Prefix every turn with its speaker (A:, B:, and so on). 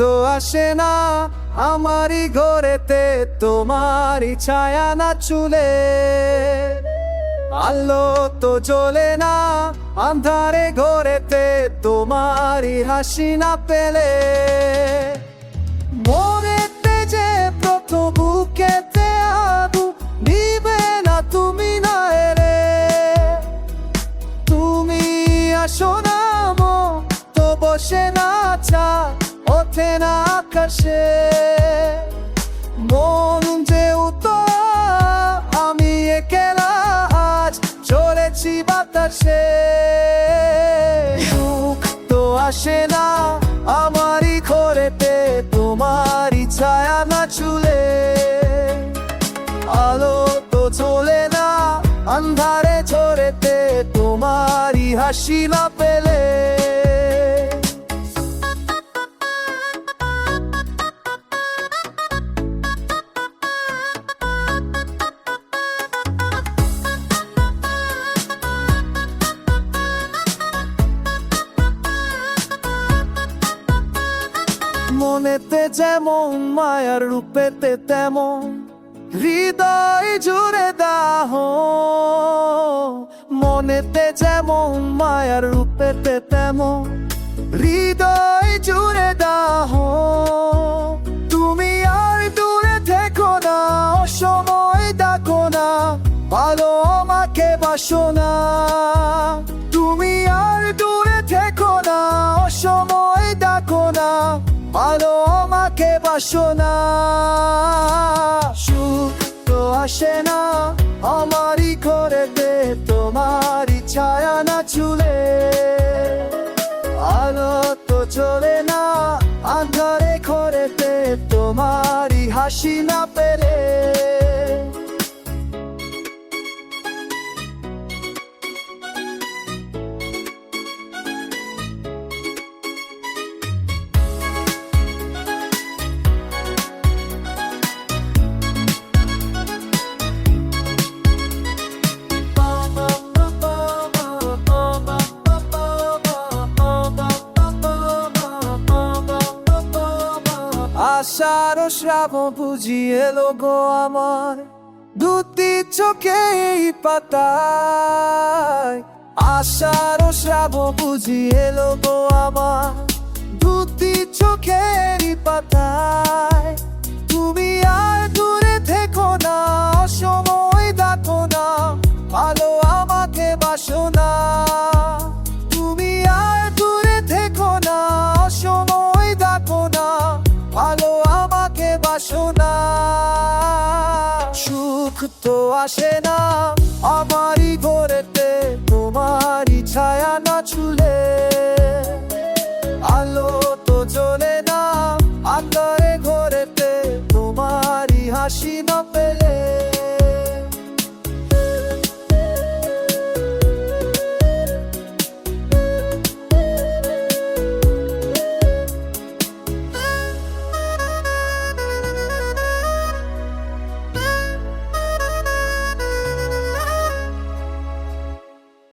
A: তো আসে না আমারই ঘরেতে তোমারই ছায়া না চুলে, আলো তো জ্বলে না আন্ধারে ঘরেতে তোমারই হাসি না পেলে। মনেতে যে প্রথম বুকেতে আগুন নিবে না তুমি না এলে, তুমি আসো না তো বসে না চাঁদ ওঠে না আকাশে। মন যে উত্তর আমি একলা আজ চলেছি বাতাসে। সুখ তো আসে না আমারই ঘরেতে তোমারই ছায়া না চুলে, আলো তো চলে না আন্ধারে ঝরেতে তোমারই হাসি না পেলে। মনেতে যেমন মায়ার রূপেতে তেমন হৃদয় জুড়ে দাহ। মনেতে যেমন মায়ার রূপেতে তেমন হৃদয় জুড়ে দাহ। তুমি আর দূরে থেকো না অসময় ডাকো না, ভালো আমাকে বাসো না। তুমি আর দূরে থেকো না অসময় ডাকো না, ভালো আমাকে বাসো না। সুখ তো আসে না আমারই ঘরেতে তোমারই ছায়া না চুলে, আলো তো চলে না আন্ধারে ঘরেতে তোমারই হাসি না পেলে। আষাঢ় শ্রাবণ বুঝি এলো গো আমার দুটি চোখে এই পাতায়। আষাঢ় শ্রাবণ বুঝি এলো গো আমার দুটি চোখের পাতায়। তুমি আর দূরে থেকো না অসময় ডাকো না, ভালো আমাকে বাসো না। তুমি আর দূরে থেকো না অসময় ডাকো না, ভালো আমাকে বাসো না। সুখ তো আসে না আমারই ঘরেতে তোমারই ছায়া না চুলে,